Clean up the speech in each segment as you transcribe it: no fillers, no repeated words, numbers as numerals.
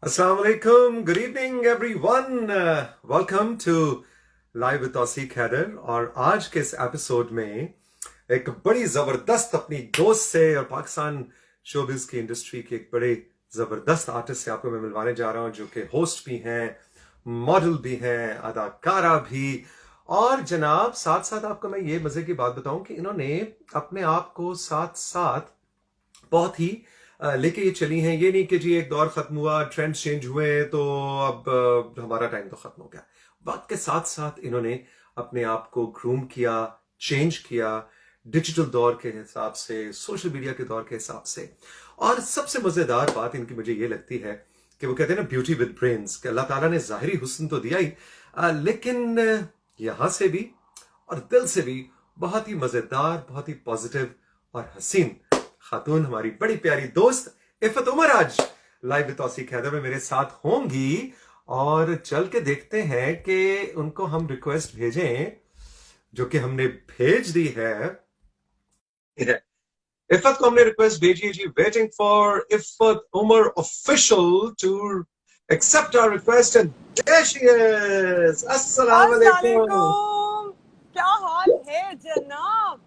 Assalamu alaikum. Good evening, everyone. Welcome to Live with Tauseek Haider. और आज के इस एपिसोड में एक बड़ी जबरदस्त अपनी दोस्त से और पाकिस्तान शोबिज की इंडस्ट्री के एक बड़े जबरदस्त आर्टिस्ट से आपको मैं मिलवाने जा रहा हूं, जो कि होस्ट भी हैं, मॉडल भी हैं, अदाकारा भी। और जनाब साथ साथ आपको मैं ये मजे की बात बताऊं कि इन्होंने अपने आप को साथ साथ बहुत ही लेके ये चली हैं। ये नहीं कि जी एक दौर खत्म हुआ, ट्रेंड्स चेंज हुए तो अब हमारा टाइम तो खत्म हो गया। वक्त के साथ साथ इन्होंने अपने आप को ग्रूम किया, चेंज किया, डिजिटल दौर के हिसाब से, सोशल मीडिया के दौर के हिसाब से। और सबसे मजेदार बात इनकी मुझे ये लगती है कि वो कहते हैं ना, ब्यूटी विद ब्रेन्स, कि अल्लाह ताला ने जाहिरी हुस्न तो दिया ही, लेकिन यहां से भी और दिल से भी बहुत ही मजेदार, बहुत ही पॉजिटिव और हसीन खातून हमारी बड़ी प्यारी दोस्त इफ़त उमर आज लाइव विद तौसीक हैदर में मेरे साथ होंगी। और चल के देखते हैं कि उनको हम रिक्वेस्ट भेजें, जो कि हमने भेज दी है। इफ़त को हमने रिक्वेस्ट भेजी है जी। Waiting for Iffat Umar official to accept our request and there she is. अस्सलाम वालेकुम। क्या हाल है जनाब?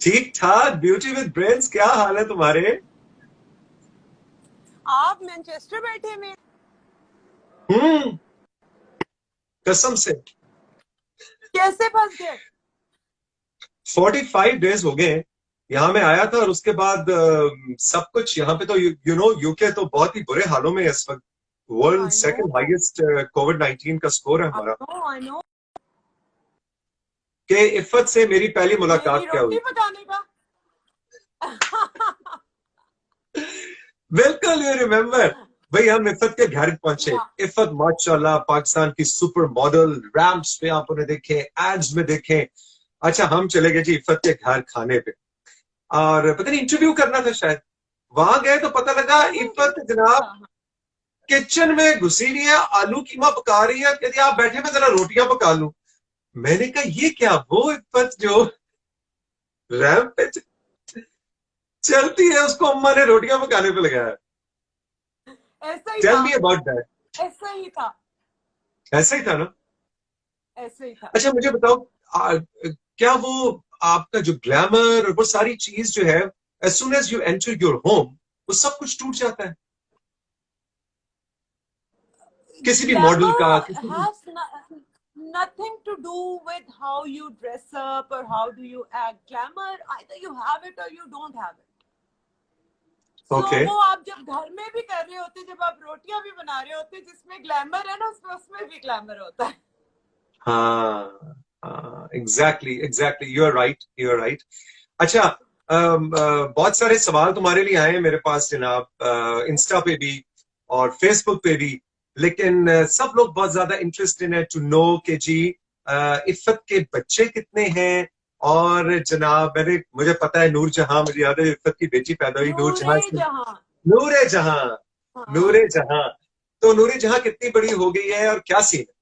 ठीक ठाक। ब्यूटी विद ब्रेन्स, क्या हाल है तुम्हारे? आप मैनचेस्टर बैठे में? कसम से। कैसे फंस गए? 45 डेज हो गए यहाँ में आया था, और उसके बाद सब कुछ यहाँ पे तो यूके तो बहुत ही बुरे हालों में इस वक्त। वर्ल्ड सेकंड हाईएस्ट कोविड-19 का स्कोर है हमारा। I know. कि इफ़त से मेरी पहली मुलाकात क्या हुई? बताने का बिल्कुल, यू रिमेम्बर भाई। हम इफ़त के घर पहुंचे। इफ़त माशाल्लाह पाकिस्तान की सुपर मॉडल, रैंप्स पे आप उन्हें देखें, एड्स में देखें। अच्छा, हम चले गए जी इफ़त के घर खाने पे, और पता नहीं इंटरव्यू करना था शायद। वहां गए तो पता लगा इफ़त जनाब किचन में घुसी हुई है, आलू कीमा पका रही है। कहती आप बैठे, मैं जरा रोटियां पका लूं। मैंने कहा ये क्या? वो इफ़त जो रैंप पे चलती है, उसको अम्मा ने रोटियां पकाने पे लगाया। ऐसा ही टेल था। Me about that. ऐसा ही था। ऐसा ही था ना? ऐसा ही था। अच्छा मुझे बताओ, क्या वो आपका जो ग्लैमर और वो सारी चीज जो है, as soon as you enter your home, वो सब कुछ टूट जाता है किसी भी मॉडल का? Nothing to do with how you dress up or how do you act. Glamour, either you have it or you don't have it. Okay. वो आप जब घर में भी कर रहे होते, जब आप रोटियां भी बना रहे होते, जिसमें ग्लैमर है ना, उसमें भी ग्लैमर होता है। हाँ, exactly exactly, you are right, you are right. अच्छा, बहुत सारे सवाल तुम्हारे लिए आए हैं मेरे पास जनाब, इंस्टा पे भी और फेसबुक पे भी। लेकिन सब लोग बहुत ज्यादा इंटरेस्टेड है टू नो कि जी इफ़त के बच्चे कितने हैं। और जनाब मुझे पता है नूर जहां, मुझे याद है इफ़त की बेटी पैदा हुई नूर जहां। नूरे जहां, नूरे जहां। तो नूरे जहां कितनी बड़ी हो गई है और क्या सीन है?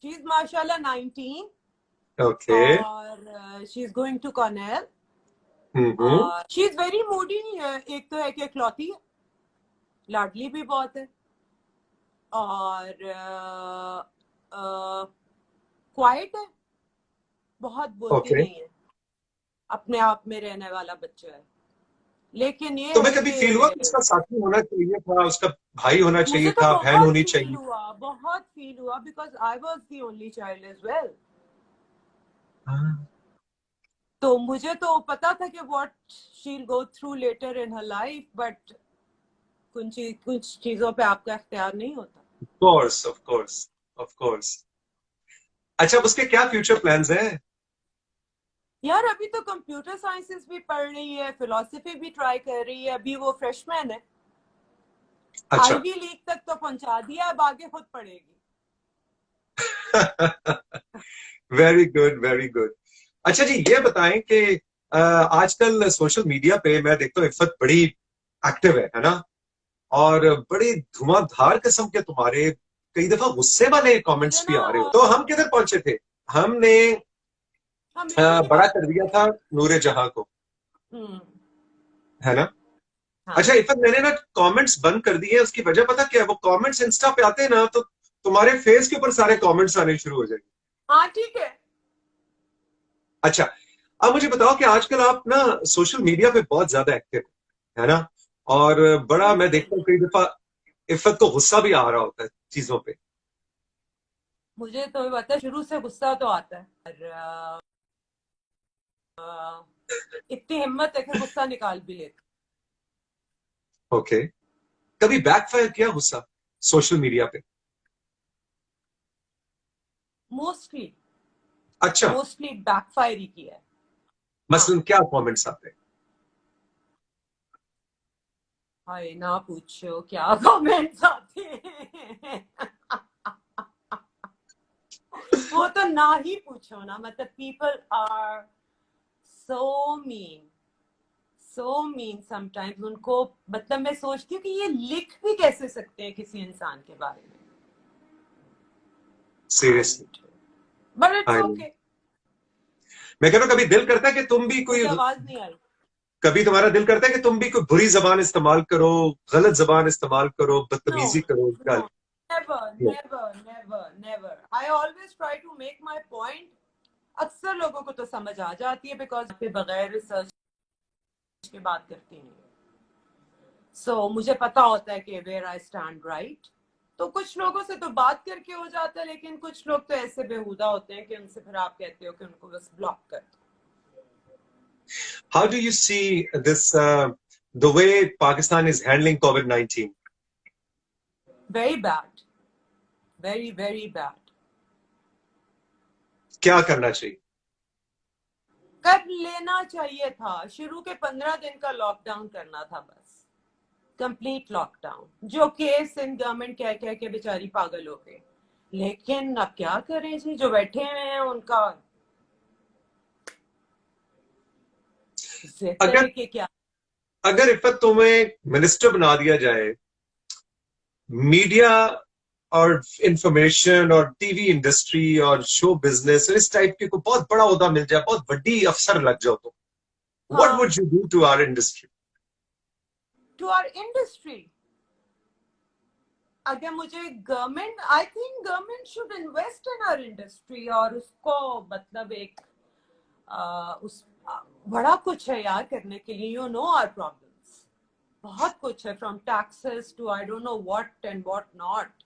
She's माशाल्लाह 19. Okay. और she's going to Cornell. Mm-hmm. She's very moody. एक तो है कि इकलौती है, लाडली भी बहुत है, और क्वाइट है, बहुत बोलती नहीं है, अपने आप में रहने वाला बच्चा है। लेकिन ये तुम्हें कभी फील हुआ कि उसका साथी होना चाहिए था, उसका भाई होना चाहिए था, बहन होनी चाहिए? बहुत फील हुआ, because I was the only child as well. तो मुझे तो पता था कि what she will go through later in her life, but कुछ चीजों पे आपका इख्तियार नहीं होता। Of course, of course, of course. अच्छा, उसके क्या फ्यूचर प्लान्स हैं? यार अभी तो कंप्यूटर साइंसेस भी पढ़ रही है, फिलोसफी भी ट्राई कर रही है। अभी वो फ्रेशमैन है। अच्छा। आईवी लीग तक तो पहुंचा दिया, अब आगे खुद पढ़ेगी। Very good, very good. अच्छा जी, ये बताएं कि आजकल सोशल मीडिया पे मैं देखता हूँ इफ़त बड़ी एक्टिव है ना? और बड़े धुआंधार किस्म के तुम्हारे कई दफा गुस्से वाले कमेंट्स भी आ रहे हो। तो हम किधर पहुंचे थे? हमने बड़ा कर दिया था नूरे जहां को, है ना? हाँ अच्छा इफत, मैंने ना कमेंट्स बंद कर दिए हैं, उसकी वजह पता क्या है? वो कमेंट्स इंस्टा पे आते हैं ना, तो तुम्हारे फेस के ऊपर सारे कमेंट्स आने शुरू हो जाएंगे। हाँ ठीक है। अच्छा, अब मुझे बताओ कि आजकल आप ना सोशल मीडिया पे बहुत ज्यादा एक्टिव है ना, और बड़ा मैं बिल्कुल। देखता हूँ कई दफा इफत को गुस्सा भी आ रहा होता है चीजों पे। मुझे तो पता है, शुरू से गुस्सा तो आता है, और इतनी हिम्मत है कि गुस्सा निकाल भी लेती। ओके, कभी बैकफायर किया गुस्सा सोशल मीडिया पे? मोस्टली अच्छा, मोस्टली बैकफायर ही किया है। हाँ। मसलन क्या कमेंट्स आते हैं? हाय ना पूछो क्या कमेंट्स आते हैं। वो तो ना ही पूछो ना, मतलब people are so mean, so mean sometimes. उनको मतलब मैं सोचती हूँ कि ये लिख भी कैसे सकते हैं किसी इंसान के बारे में। Seriously? And but it's I know, okay. मैं कह रहा हूँ कभी दिल करता है कि तुम भी कोई, मुझे आवाज नहीं आई। कभी तुम्हारा दिल करता है कि तुम भी कोई बुरी जबान इस्तेमाल करो, गलत जबान इस्तेमाल करो, No, बदतमीजी करो, गाली? no, never, No. never, never, never. I always try to make my point. अक्सर लोगों को तो समझ आ जाती है बिकॉज पे बगैर रिसर्च के बात करती नहीं। सो मुझे पता होता है कि वेयर आई स्टैंड राइट। तो कुछ लोगों से तो बात करके हो जाता है, लेकिन कुछ लोग तो ऐसे बेहुदा होते हैं कि उनसे फिर आप कहते हो कि उनको बस ब्लॉक कर दो। How do you see this, the way Pakistan is handling COVID-19? Very bad, very very bad. क्या करना चाहिए? कर लेना चाहिए था, शुरू के 15 दिन का लॉकडाउन करना था बस, कंप्लीट लॉकडाउन। जो केस इन गवर्नमेंट कह कह के बेचारी पागल हो गई, लेकिन अब क्या करें जी, जो बैठे हुए हैं उनका जिद अगर है कि क्या। अगर इफत तुम्हें मिनिस्टर बना दिया जाए, मीडिया और इंफॉर्मेशन और टीवी इंडस्ट्री और शो बिजनेस इस टाइप के कोई बहुत बड़ा ओहदा मिल जाए, बहुत बड़ी अफसर लग जाओ, तो व्हाट हाँ, would you do to our industry? To our industry, अगर मुझे government, I think government should invest in our industry, और उसको मतलब एक उस बड़ा कुछ है यार करने के लिए। यू नो आवर प्रॉब्लम्स, बहुत कुछ है, from taxes to I don't know what and what not.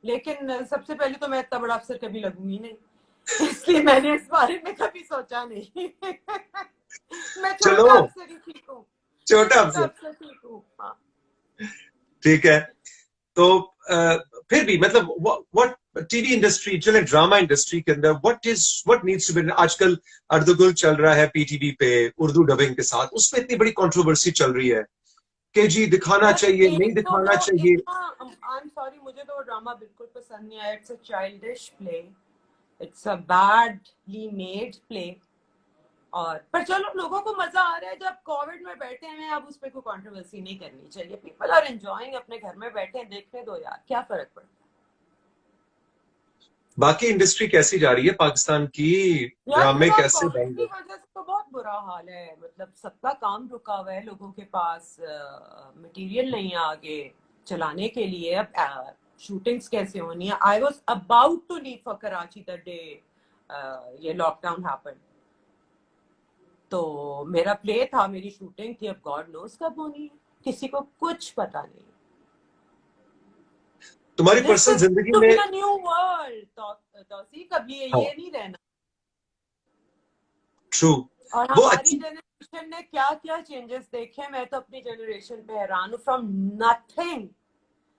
लेकिन सबसे पहले तो मैं इतना बड़ा अफसर कभी लगूंगी नहीं, इसलिए मैंने इस बारे में कभी सोचा नहीं। मैं चलो, छोटा अफसर ही ठीक हूँ, मैं छोटा छोटा अफसर, अफसर ठीक हूँ। हाँ। ठीक है। तो फिर भी मतलब व्हाट, टीवी इंडस्ट्री, चले ड्रामा इंडस्ट्री के अंदर व्हाट नीड्स टू बी, आजकल अर्दुगुल चल रहा है पीटीवी पे उर्दू डबिंग के साथ, उसमें इतनी बड़ी कंट्रोवर्सी चल रही है कि जी दिखाना यार चाहिए, नहीं एक तो दिखाना वो चाहिए। इतना, आई एम सॉरी, मुझे तो वो ड्रामा बिल्कुल पसंद नहीं आया। It's a childish play, it's a badly made play. और पर चलो, लोगों को मजा आ रहा है जब कोविड में बैठे हैं, अब उस पर कोई कंट्रोवर्सी नहीं करनी चाहिए। पीपल आर एंजॉयिंग, अपने घर में बैठे हैं, देखने दो यार, क्या फर्क पड़ता बाकी इंडस्ट्री कैसी जा रही है पाकिस्तान की? है यार। ड्रामे फिलहाल कैसे कोविड बन की रहे? वजह से तो बहुत बुरा हाल है, मतलब सबका काम रुका हुआ है, लोगों के पास मटेरियल नहीं है आगे चलाने के लिए। अब शूटिंग्स कैसे होनी है। I was about to leave for Karachi the day ये लॉकडाउन हैपन। तो मेरा प्ले था, मेरी शूटिंग थी, अब गॉड नोस कब होनी है, किसी को कुछ पता नहीं। तुम्हारी दिस पर्सनल इज जिंदगी टू बी में? अ न्यू वर्ल्ड तौसीफ, अब ये हाँ, नहीं रहना। ट्रू। और वो हमारी अच्छी, जनरेशन ने क्या क्या चेंजेस देखे, मैं तो अपनी जनरेशन पे हैरान हूँ। From nothing,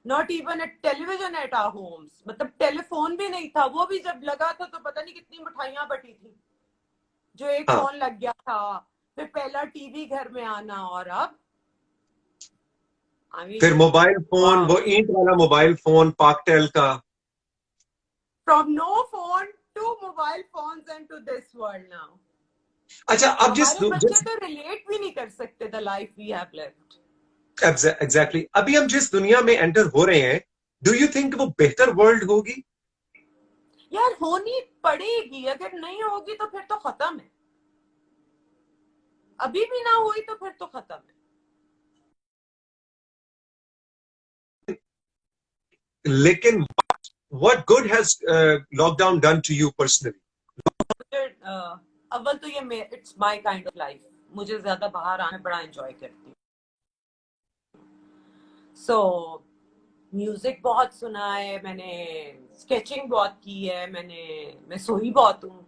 not even a television at our homes, मतलब टेलीफोन भी नहीं था, वो भी जब लगा था तो पता नहीं कितनी मिठाइयां बटी थी, जो एक हाँ, फोन लग गया था, फिर पहला टीवी घर में आना, और अब आई फिर मीन मोबाइल फोन, वाओ। वो ईंट वाला मोबाइल फोन पाकटेल का। From no phone to mobile phones and to this world now. अच्छा, अब हमारे बच्चे जिस तो रिलेट भी नहीं कर सकते the life we have lived. Exactly अभी हम जिस दुनिया में एंटर हो रहे हैं, डू यू थिंक वो बेहतर वर्ल्ड होगी? यार होनी पड़ेगी, अगर नहीं होगी तो फिर तो खत्म है। अभी भी ना हुई तो फिर तो खत्म है। लेकिन what good has lockdown done to you personally? अव्वल तो ये it's my kind of life, मुझे ज्यादा बाहर आना बड़ा एंजॉय करती हूँ। सो म्यूजिक बहुत सुना है मैंने, स्केचिंग बहुत की है मैंने, मैं सोई बहुत हूँ।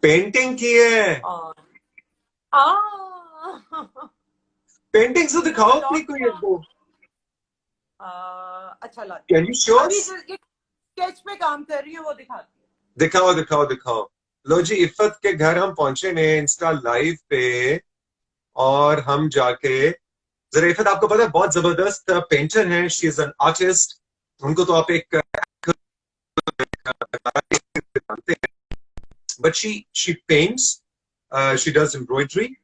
पेंटिंग की है? और पेंटिंग से दिखाओ अपनी कोई एक दो। अच्छा लगता कैन यू शो अभी अस? जो स्केच पे काम कर रही हूँ वो दिखाती हूँ। दिखाओ दिखाओ दिखाओ। लो जी, इफ्फत के घर हम पहुंचे ने इंस्टा लाइव पे, और हम जाके जरा, इफ्फत आपको पता है बहुत जबरदस्त पेंटर हैं, शी इज एन आर्टिस्ट। उनको तो आप एक जानते हैं, but she paints, she does embroidery,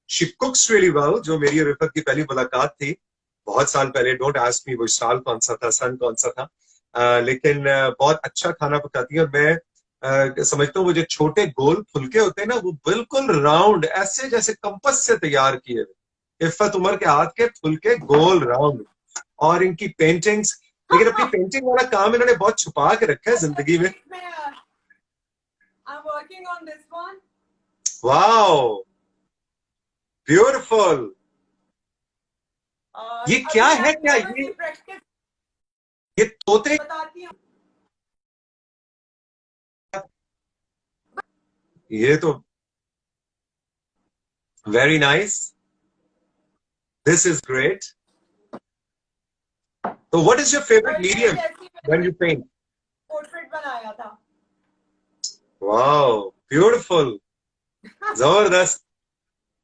she कुक्स really well. जो मेरी और इफ्फत की पहली मुलाकात थी बहुत साल पहले, डोंट आस्क मी वो साल कौन सा था, सन कौन सा था, लेकिन बहुत अच्छा खाना पकाती है। और मैं समझता हूँ वो जो छोटे गोल फुलके होते हैं ना, वो बिल्कुल राउंड ऐसे जैसे कंपस से तैयार किए हुए। इफ्फत उमर के हाथ के फुलके गोल राउंड, और इनकी पेंटिंग्स। लेकिन अपनी पेंटिंग वाला काम इन्होंने बहुत छुपा के रखा है जिंदगी में। I'm working on this one. Wow, beautiful. ये क्या है? क्या ये तोते? बताती हूँ। ये तो very nice, this is great. तो what is your favourite medium when you paint? Portrait बनाया था। वाओ, ब्यूटीफुल, जबरदस्त।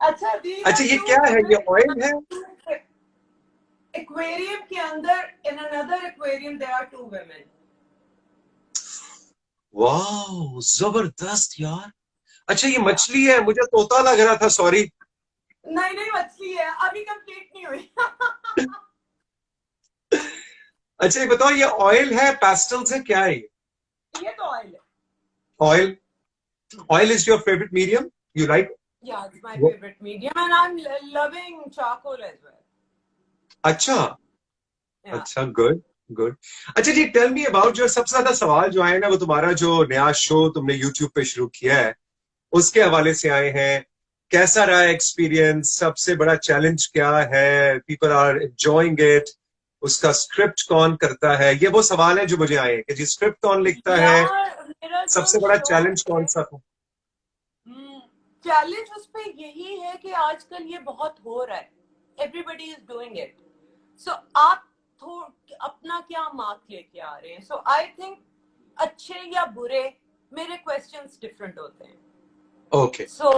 अच्छा ये क्या है? ये ऑयल है? एक्वेरियम के अंदर, in another aquarium there are 2 women. Wow, जबरदस्त यार। अच्छा, ये मछली है? मुझे तोता लग रहा था, सॉरी। नहीं मछली है, अभी कंप्लीट नहीं हुई। अच्छा, ये बताओ, ये ऑयल है, पेस्टल्स है, क्या है ये तो ऑयल है। Oil? Oil is your favourite medium? You like? Yeah, it's my favorite medium and I'm loving charcoal as well. अच्छा, Yeah. अच्छा, गुड गुड। अच्छा जी, टेल मी अबाउट, जो सबसे ज्यादा सवाल जो आए ना, वो तुम्हारा जो नया शो तुमने यूट्यूब पे शुरू किया है उसके हवाले से आए हैं। कैसा रहा एक्सपीरियंस? सबसे बड़ा चैलेंज क्या है? People are enjoying it. उसका स्क्रिप्ट कौन करता है? ये वो सवाल है जो मुझे आए हैं कि जी स्क्रिप्ट कौन लिखता है, मेरा सबसे बड़ा चैलेंज कौन सा था? चैलेंज उस पे यही है कि आजकल ये बहुत हो रहा है, एवरीबडी इज डूइंग इट, सो आप अपना क्या मार्क लेके आ रहे हैं? सो आई थिंक अच्छे या बुरे मेरे क्वेश्चंस डिफरेंट होते हैं। ओके। सो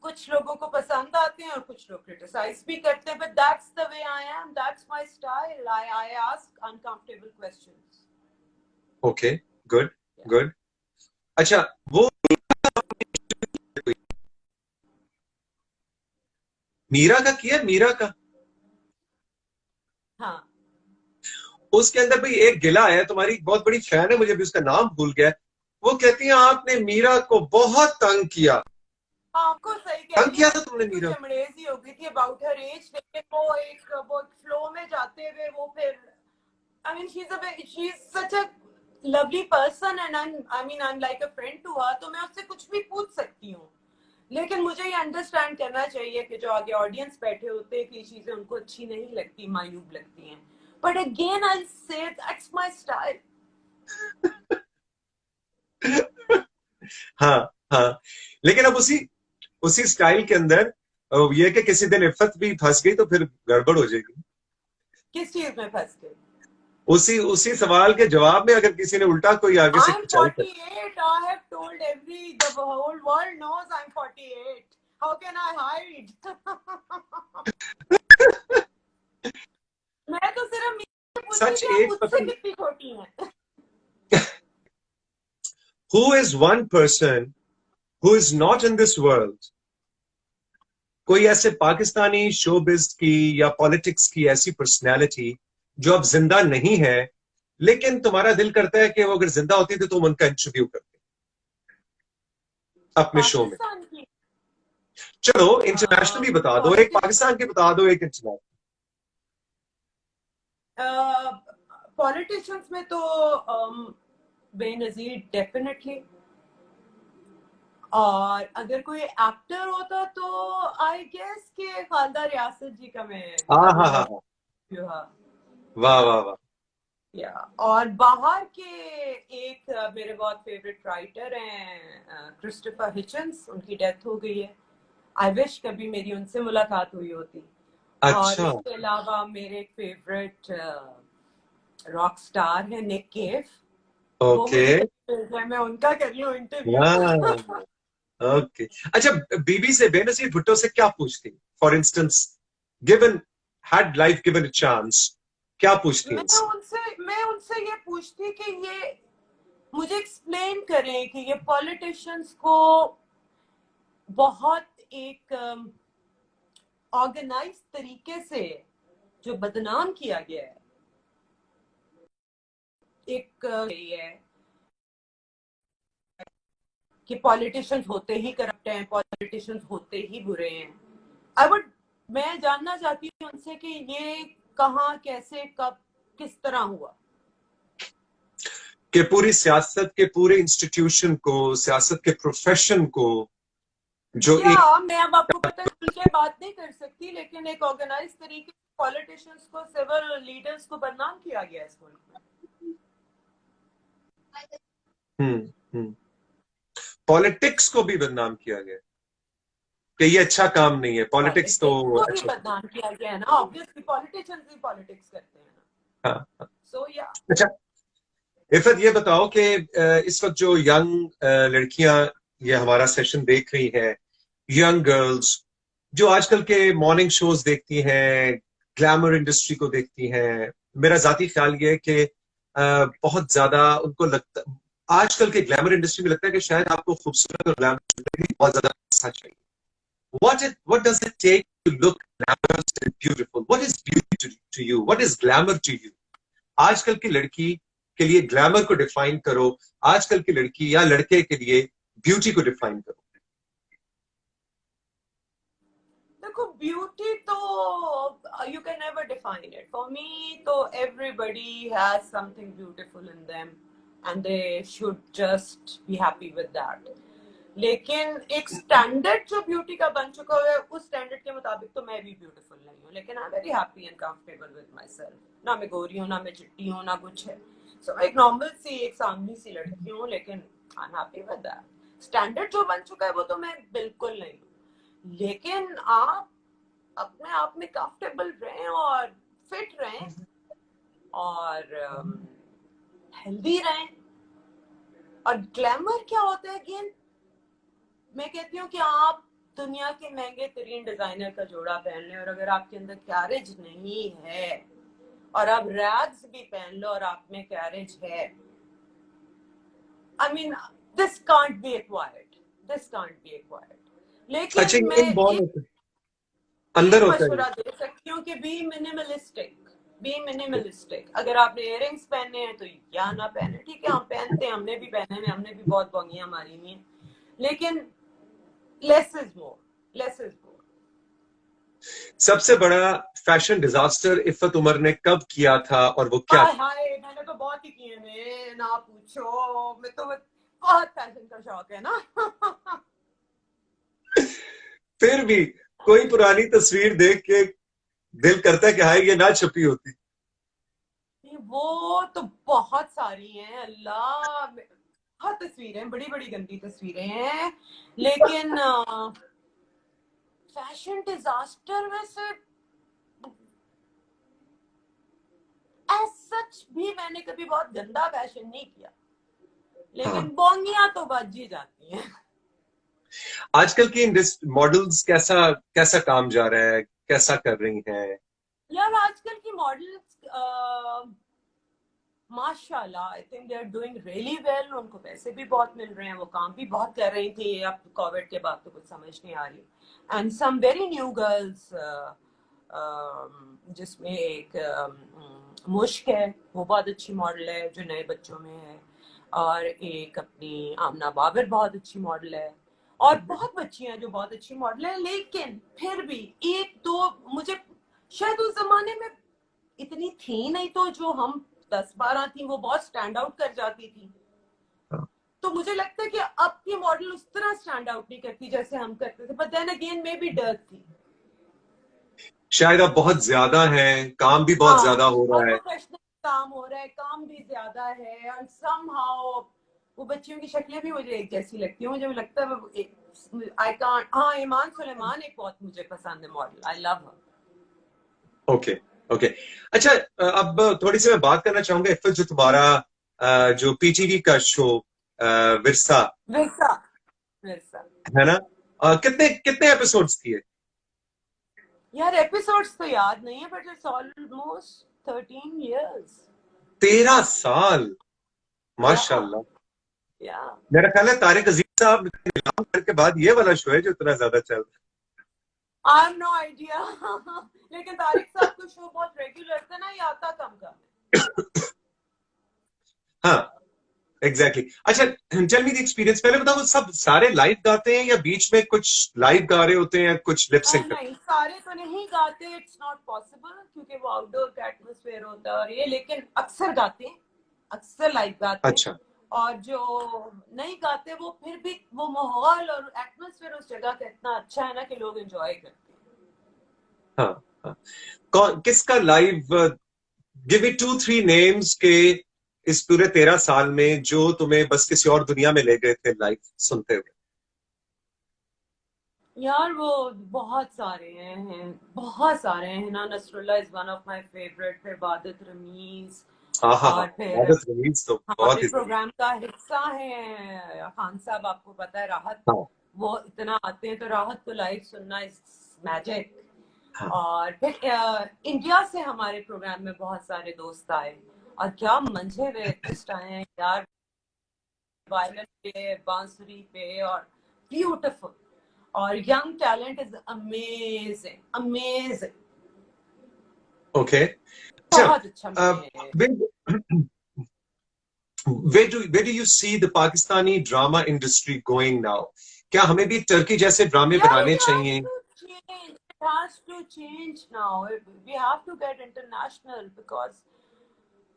कुछ लोगों को पसंद आते हैं और कुछ लोग क्रिटिसाइज भी करते हैं, but that's the way I am, that's my style, I ask uncomfortable questions. Okay, good good. अच्छा, वो मीरा का किया? मीरा का? हाँ, उसके अंदर भाई एक गिला है, तुम्हारी बहुत बड़ी फैन है, मुझे भी उसका नाम भूल गया। वो कहती है आपने मीरा को बहुत तंग किया। आपको सही कह तंग रही किया है, था तुमने मीरा? चमड़ेजी हो गई थी अबाउट हर एज, लेकिन वो फ्लो में जाते हुए वो फिर, I mean she is such a lovely person and I am like a friend to her, तो मैं उससे कुछ भी पूछ सकती हूँ, लेकिन मुझे ये अंडरस्टैंड करना चाहिए कि जो आगे ऑडियंस बैठे होते हैं कि चीजें उनको अच्छी नहीं लगती, मायूब लगती हैं, बट अगेन आई से दैट्स माय स्टाइल। हाँ हाँ, लेकिन अब उसी स्टाइल के अंदर ये कि किसी दिन इफ्फत भी फंस गई तो फिर गड़बड़ हो जाएगी। किस चीज में फंस गई? उसी सवाल के जवाब में अगर किसी ने उल्टा कोई आगे से I'm खिंचाई कर। 48. I have told the whole world knows I'm 48. How can I hide? मैं तो सिर्फ सच पूछती थी एक मुझसे पता, कितनी छोटी हैं। who is one person who is not in this world? कोई ऐसे पाकिस्तानी शोबिज की या पॉलिटिक्स की ऐसी पर्सनैलिटी जो अब जिंदा नहीं है, लेकिन तुम्हारा दिल करता है कि वो अगर जिंदा होती तो तुम उनका इंटरव्यू करते अपने शो में? पाकिस्तान की चलो इंटरनेशनली बता दो, एक पाकिस्तान की बता दो, एक इंटरनेशनल। पॉलिटिशियंस में तो बेनजीर डेफिनेटली, और अगर कोई एक्टर होता तो आई गेस के खालदा रियासत जी का मैं हाँ हाँ आई हाँ वुड हाँ, लव। वाह वाह वाह। या और बाहर के एक मेरे बहुत फेवरेट राइटर हैं क्रिस्टोफर हिचन्स, उनकी डेथ हो गई है। आई विश कभी मेरी उनसे मुलाकात हुई होती। और अच्छा, इसके अलावा मेरे फेवरेट रॉक स्टार है निक केव, वो ओके, मुझे है मैं उनका कर लूं इंटरव्यू। हाँ, ओके। अच्छा, बीबी से, बेनजीर भुट्टो से क्या पूछती? For instance, given, had life given a chance, क्या पूछती उनसे? मैं उनसे ये पूछती कि ये मुझे एक्सप्लेन करें कि ये पॉलिटिशियंस को बहुत एक ऑर्गेनाइज तरीके से जो बदनाम किया गया है। एक ये है कि पॉलिटिशियंस होते ही करप्ट हैं, पॉलिटिशियंस होते ही बुरे हैं। आई वुड मैं जानना चाहती हूँ उनसे कि ये कहाँ, कैसे, कब, किस तरह हुआ। कि पूरी सियासत के पूरे इंस्टीट्यूशन को, सियासत के प्रोफेशन को, जो या एक, मैं अब आपको पता है खुल के बात नहीं कर सकती, लेकिन एक ऑर्गेनाइज तरीके से पॉलिटिशियंस को, सिविल लीडर्स को बदनाम किया गया इस मुल्क में। हम्म, पॉलिटिक्स को भी बदनाम किया गया कि ये अच्छा काम नहीं है, पॉलिटिक्स तो पॉलिटिक्स को भी अच्छा। बदनाम किया गया है ना, ऑब्वियसली पॉलिटिशियंस भी पॉलिटिक्स करते हैं ना। हाँ, हाँ। सो या अच्छा, इफत ये बताओ कि इस वक्त जो यंग लड़कियां ये हमारा सेशन देख रही हैं, यंग गर्ल्स जो आजकल के मॉर्निंग शोज देखती हैं, ग्लैमर इंडस्ट्री को देखती हैं, मेरा जाती ख्याल ये है कि बहुत ज्यादा उनको लगता, आजकल के ग्लैमर इंडस्ट्री में लगता है कि शायद आपको खूबसूरत और ग्लैमर बहुत ज्यादा अच्छा चाहिए। What does it take to look glamorous and beautiful? What is beauty to you? What is glamour to you? आजकल की लड़की के लिए ग्लैमर को डिफाइन करो, आजकल की लड़की या लड़के के लिए ब्यूटी को डिफाइन करो। देखो ब्यूटी तो you can never define it. For me तो everybody has something beautiful in them and they should just be happy with that. लेकिन एक स्टैंडर्ड जो ब्यूटी का बन चुका है, उस स्टैंडर्ड के मुताबिक तो मैं भी ब्यूटीफुल नहीं हूँ, लेकिन I am very happy and comfortable with my self. ना मैं गोरी हूँ, ना मैं चिट्टी हूँ, ना कुछ है। सो एक नॉर्मल सी, एक सामनी सी लड़की हूँ, लेकिन I am happy with that. Standard जो बन चुका है वो तो मैं बिल्कुल नहीं हूँ। लेकिन आप अपने आप में कंफर्टेबल रहें और फिट रहें और हेल्दी रहें। और ग्लैमर क्या होता है अगेन, मैं कहती हूँ कि आप दुनिया के महंगे तरीन डिजाइनर का जोड़ा पहन लें, और अगर आपके अंदर कैरेज नहीं है, और आप रैग्स भी पहन लो और आप में कैरेज है, I mean this can't be acquired, this can't be acquired. अच्छा, लेकिन ये मैं इनबॉर्न एक होता है, अंदर एक होता है। मशवरा दे सकती हूँ कि बी मिनिमलिस्टिक, बी मिनिमलिस्टिक। अगर आपने इयररिंग्स पहने हैं तो या ना पहने, ठीक है, हम पहनते हैं, हमने भी पहने हैं, हमने भी बहुत बोंगियां मारी हुई हैं, लेकिन less is more, less is more. सबसे बड़ा फैशन डिजास्टर इफ्फत उमर ने कब किया था और वो क्या हाय था? हाय, मैंने तो बहुत ही किए, मैं ना पूछो, मैं तो बहुत फैशन का शौक है ना। फिर भी कोई पुरानी तस्वीर देख के दिल करता है कि हाय ये ना छपी होती। वो तो बहुत सारी हैं अल्लाह, बहुत तस्वीरें हैं, बड़ी बड़ी गंदी तस्वीरें हैं, लेकिन फैशन डिजास्टर में से एज सच भी मैंने कभी बहुत गंदा फैशन नहीं किया, हाँ, लेकिन बोंगियां तो बज ही जाती हैं। आजकल की मॉडल्स कैसा कैसा काम जा रहा है, कैसा कर रही हैं? यार आजकल की मॉडल्स माशाल्लाह, I think they are doing really well, उनको पैसे भी बहुत मिल रहे हैं, वो काम भी बहुत कर रही थी, अब कोविड के बाद तो कुछ समझ नहीं आ रही। And some very new girls, जिसमें एक मुश्क है, वो बहुत अच्छी मॉडल है जो नए बच्चों में है, और एक अपनी आमना बाबर बहुत अच्छी मॉडल है, और बहुत बच्चियां जो बहुत अच्छी मॉडल है। लेकिन फिर भी एक दो मुझे शायद उस जमाने में इतनी थी नहीं, तो जो हम 10-12 थी वो बहुत स्टैंड आउट कर जाती थी। हाँ। तो मुझे लगता है कि अब की मॉडल उस तरह स्टैंड आउट नहीं करती जैसे हम करते थे, but then again maybe डर थी। शायद अब बहुत ज्यादा है, काम भी बहुत हाँ, ज्यादा हो और रहा है। प्रोफेशनल काम हो रहा है, काम भी ज्यादा है, एंड समहाउ वो बच्चियों की शक्लें भी मुझे एक जैसी लगती है। मुझे लगता है आई कांट। हाँ, ईमान सुलेमान एक बहुत मुझे पसंद है model, I love her. Okay, okay. अच्छा, अब थोड़ी सी मैं बात करना चाहूंगा इस पर, जो तुम्हारा जो पीटीवी का शो विरसा, वैसा वैसा। है ना, कितने कितने एपिसोड्स किए? यार एपिसोड्स तो याद नहीं है, बट इट्स ऑलमोस्ट 13 years। 13 साल, या माशाल्लाह। या मेरा ख्याल है तारिक अजीज साहब के बाद ये वाला शो है जो इतना ज्यादा चल रहा आई हैव नो आइडिया। लेकिन तारिक साहब का शो बहुत रेगुलर था ना, ये आता कम कम है। है। हाँ, एग्जैक्टली exactly. अच्छा, टेल मी द एक्सपीरियंस। पहले बताओ, वो सब सारे लाइव गाते हैं या बीच में कुछ लाइव गा रहे होते हैं, कुछ लिप सिंक करते नहीं, सारे तो नहीं गाते, इट्स नॉट पॉसिबल, क्योंकि वो आउटडोर का एटमोसफेयर होता है और ये, लेकिन अक्सर गाते हैं, अक्सर लाइव गाते हैं? हैं। अच्छा। और जो नहीं गाते वो फिर भी वो माहौल और एटमोसफेयर उस जगह का इतना अच्छा है ना कि लोग एंजॉय करते हैं। हाँ, हाँ। कौन किसका लाइव? गिव मी 2-3 नेम्स के इस पूरे 13 साल में जो तुम्हें बस किसी और दुनिया में ले गए थे लाइव सुनते हुए। यार वो बहुत सारे हैं, बहुत सारे हैं ना। Nasrullah is one of my favourite, फिर बादत रमीज, हाँ, हाँ, हाँ। और फिर आदत रमीज तो हमारे बहुत ही जरूरी। प्रोग्राम का हिस्सा है खान साहब, आपको पता है, राहत। हाँ, वो इतना आते हैं तो राहत को लाइव सुनना इज मैजिक। हाँ। और फिर इंडिया से हमारे प्रोग्राम में बहुत सारे दोस्त आए, और क्या मंझे हुए आर्टिस्ट आए हैं यार, वायलिन पे, बांसुरी पे, और ब्यूटीफुल। और young talent is amazing, amazing. Okay. अच्छा, बहुत अच्छा मैं। where do you see the Pakistani drama industry going now? क्या हमें भी टर्की जैसे ड्रामे Yeah, बनाने it has चाहिए? to change. It has to change now. We have to get international because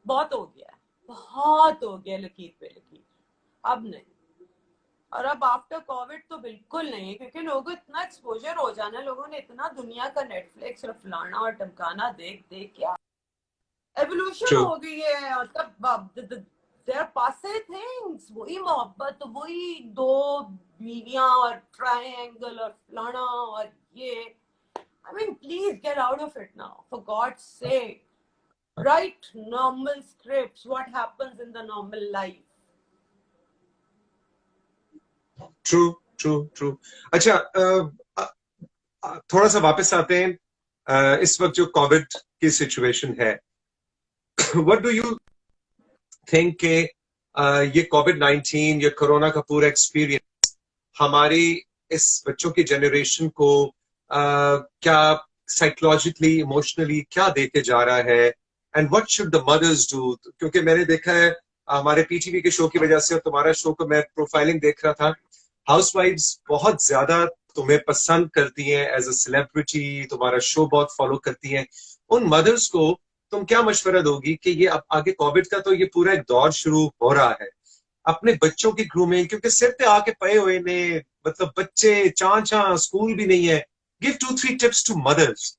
बहुत हो गया है, बहुत हो गया लकीर पे लकीर, अब नहीं। और अब आफ्टर कोविड तो बिल्कुल नहीं, क्योंकि लोगों को इतना एक्सपोजर हो जाना, लोगों ने इतना दुनिया का नेटफ्लिक्स और फलाना और टमकाना देख देख के एवोल्यूशन ट्रू। हो गई है। मतलब देयर पासे थिंग्स, वही मोहब्बत, वही दो बीवियां और ट्रायंगल और फलाना और ये। I mean, please get out of it now, for God's sake. Write normal scripts. What happens in the normal life? True, true, true. अच्छा, थोड़ा सा वापस आते हैं। इस वक्त जो कोविड की सिचुएशन है, व्हाट डू यू थिंक के ये कोविड-19 या कोरोना का पूरा एक्सपीरियंस हमारी इस बच्चों की जनरेशन को क्या साइकोलॉजिकली, इमोशनली क्या देके जा रहा है? And what should the mothers do? क्योंकि मैंने देखा है हमारे पीटीवी के शो की वजह से, और तुम्हारा शो को मैं प्रोफाइलिंग देख रहा था, हाउसवाइफ्स बहुत ज्यादा तुम्हें पसंद करती हैं एज अ सेलिब्रिटी, तुम्हारा शो बहुत फॉलो करती हैं। उन मदर्स को तुम क्या मशवरा दोगी कि ये अब आगे कोविड का तो ये पूरा एक दौर शुरू हो रहा है, अपने बच्चों की ग्रूमिंग, क्योंकि सिर पे आके पए हुए ने, मतलब बच्चे चाचा, स्कूल भी नहीं है। Give 2-3 tips to mothers.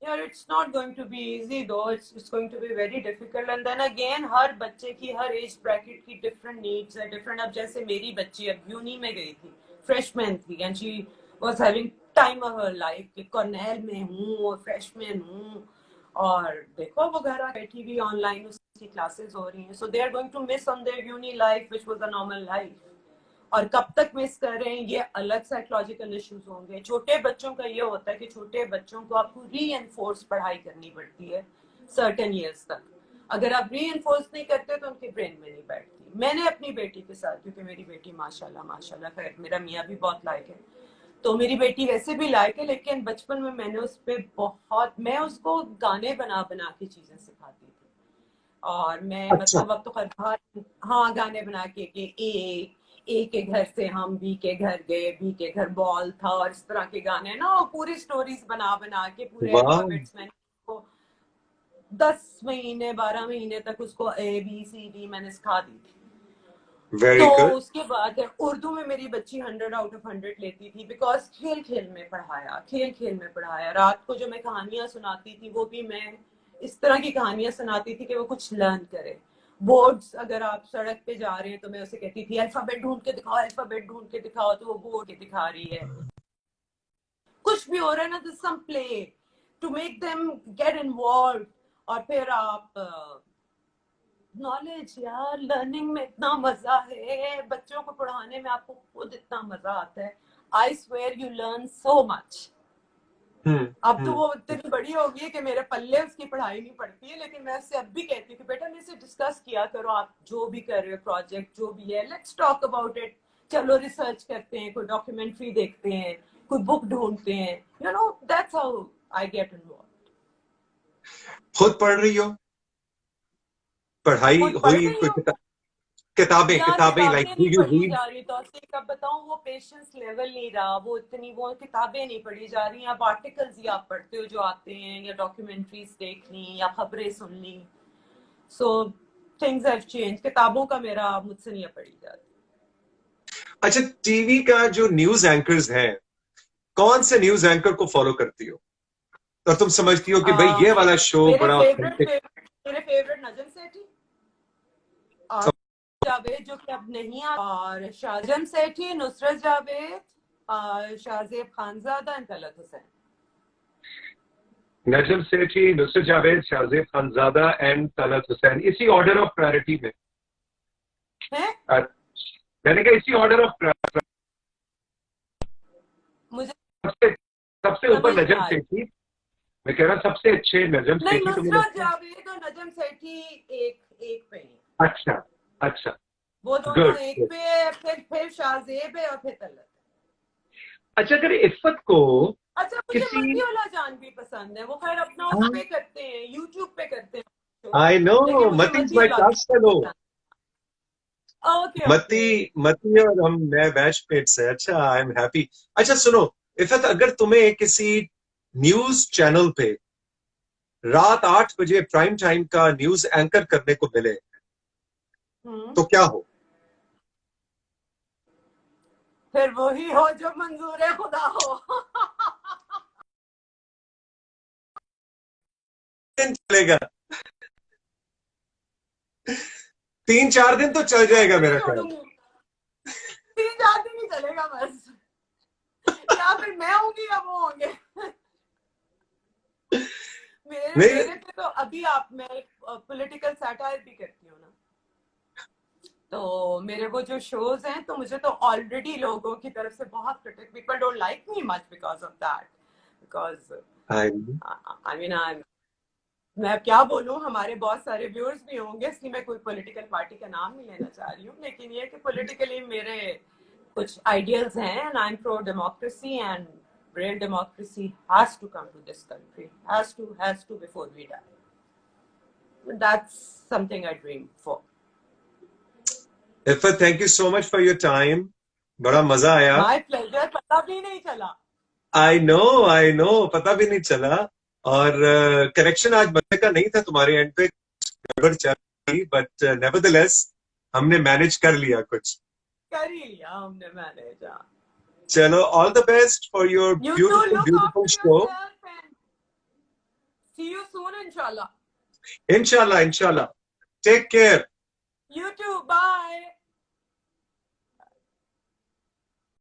Yeah, it's not going to be easy though. It's going to be very difficult. And then again, हर बच्चे की, हर एज ब्रैकेट की different needs है, different। अब जैसे मेरी बच्ची अब यूनी में गई थी, फ्रेशमैन थी, and she was having time of her life कि कॉर्नेल में हूँ और फ्रेशमैन हूँ, और देखो वो घर आ बैठी हुई ऑनलाइन उसकी क्लासेस हो रही हैं, so they are going to miss on their uni life which was a normal life। और कब तक मिस कर रहे हैं, ये अलग साइकोलॉजिकल इश्यूज होंगे। छोटे बच्चों का ये होता है कि छोटे बच्चों को आपको री एनफोर्स पढ़ाई करनी पड़ती है सर्टेन ईयर्स तक। अगर आप री एनफोर्स नहीं करते तो उनके ब्रेन में नहीं बैठती। मैंने अपनी बेटी के साथ, क्योंकि मेरी बेटी माशाल्लाह माशाल्लाह, खैर मेरा मियाँ भी बहुत लायक है, तो मेरी बेटी वैसे भी लायक है, लेकिन बचपन में मैंने उस पर बहुत, मैं उसको गाने बना बना के चीजें सिखाती थी। और मैं अच्छा। मतलब अब तो खैर, हाँ, गाने बना के ए के घर से हम बी के घर गए, बी के घर बॉल था, और इस तरह के गाने ना, और पूरी स्टोरीज बना बना के पूरे वाह। अल्फाबेट्स में को 10 महीने 12 महीने तक उसको ABCD मैंने सिखा दी थी। वेरी तो गुड। उसके बाद उर्दू में मेरी बच्ची 100 आउट ऑफ 100 लेती थी, बिकॉज खेल खेल में पढ़ाया, खेल खेल में पढ़ाया। रात को जो मैं कहानियां सुनाती थी वो भी मैं इस तरह की कहानियां सुनाती थी कि वो कुछ लर्न करे। बोर्ड्स, अगर आप सड़क पे जा रहे हैं तो मैं उसे कहती थी अल्फाबेट ढूंढ के दिखाओ, अल्फाबेट ढूंढ के दिखाओ, तो वो बोर्ड के दिखा रही है। कुछ भी हो रहा है ना, तो some play to make them get involve. और फिर आप नॉलेज, यार लर्निंग में इतना मजा है, बच्चों को पढ़ाने में आपको खुद इतना मजा आता है। I swear you learn so much. हम्म। अब तो हम्म। वो इतनी बड़ी हो गई है कि मेरे पल्ले उसकी पढ़ाई नहीं पड़ती है, लेकिन मैं उससे अब भी कहती हूँ कि बेटा मेरे से डिस्कस किया करो, आप जो भी कर रहे हो, प्रोजेक्ट जो भी है, लेट्स टॉक अबाउट इट। चलो रिसर्च करते हैं, कोई डॉक्यूमेंट्री देखते हैं, कोई बुक ढूंढते हैं, you know that's how I get involve. खुद पढ़ रही हो? पढ़ाई खुद पढ़ हुई रही कोई हूँ किताबें यार, किताबें, किताबें लाइक डू नहीं यू पढ़ी रीड? जा रही, तो ऐसे कब बताऊं, वो पेशेंस लेवल नहीं रहा, वो इतनी वो किताबें नहीं पढ़ी जा रही। आप आर्टिकल्स ही आप पढ़ते हो जो आते हैं, या डॉक्यूमेंट्रीज देख ली, या खबरें सुन ली। सो थिंग्स हैव चेंज, किताबों का मेरा मुझसे नहीं पढ़ी जाती। अच्छा, टीवी का जो न्यूज एंकर्स हैं, कौन से न्यूज एंकर को फॉलो करती हो और तुम समझती हो कि भाई ये वाला शो मेरे बड़ा फेवरेट ऑथेंटिक? मेरे फेवरेट नजम सेठी और जावेद, जो कि अब नहीं आ, और शाहजम सेठी, नुसरत जावेद, शाहजेब खानजादा एंड तलत हुसैन। नजम सेठी, नुसरत जावेद, शाहजेब खानजादा एंड तलत हुसैन, इसी ऑर्डर ऑफ प्रायोरिटी में है। मैंने कहा इसी ऑर्डर ऑफ मुझे सबसे सबसे ऊपर समझ नहीं नजम आई। सेठी। मैं कह रहा सबसे अच्छे नजम नहीं, सेठी तुम्हें नुसरत लगता है? जावेद और नजम सेठी एक एक पे ही। अच्छा। अच्छा। वो दोनों गुड एक गुड। पे है, फिर शाहजेब है और फिर तलत है। अच्छा, अगर इफ़्फ़त को अच्छा, मुझे किसी, मतीउल्लाह जान भी पसंद है, वो खैर अपना उस पे करते हैं, यूट्यूब पे करते हैं तो, आई नो, लेकिन मुझे मती is my Matiullah class fellow. पसंद। ओके मती, ओके। मती और हम नए बैचमेट्स हैं। अच्छा, आई एम हैप्पी। अच्छा सुनो, इफ़्फ़त, अगर तुम्हें किसी न्यूज चैनल पे रात 8 बजे प्राइम टाइम का न्यूज एंकर करने को मिले तो क्या हो? फिर वही हो जो मंजूर है खुदा हो। दिन चलेगा, 3-4 दिन तो चल मैं जाएगा तो नहीं मेरा ख्याल। छोड़ूंगी, 3-4 दिन ही चलेगा बस। या फिर मैं होंगी या वो होंगे। मेरे नहीं, मेरे पे तो अभी मैं पॉलिटिकल सैटायर भी करती हूँ ना, तो मेरे वो जो शोज हैं, तो मुझे तो ऑलरेडी लोगों की तरफ से बहुत critic, people don't like me much because of that, because I mean मैं अब क्या बोलूं, हमारे बहुत सारे व्यूअर्स भी होंगे, इसलिए मैं कोई पॉलिटिकल पार्टी का नाम नहीं लेना चाह रही हूँ, लेकिन ये कि पॉलिटिकली मेरे कुछ आइडियल्स हैं, and I M pro democracy, and real democracy has to come to this country, has to before we die. That's something I dream for. Iffat, thank you so much for your time, बड़ा मजा आया। My pleasure, पता भी नहीं चला। I know, पता भी नहीं चला। और करेक्शन आज बनने का नहीं था तुम्हारे एंड पे, गड़बड़ चल रही, बट नेवरदलेस हमने मैनेज कर लिया कुछ। कर ही लिया हमने मैनेज। चलो, all the best for your You too, beautiful look beautiful after show. yourself and see you soon, inshallah. इंशाल्लाह इंशाल्लाह। Take care. You too, bye.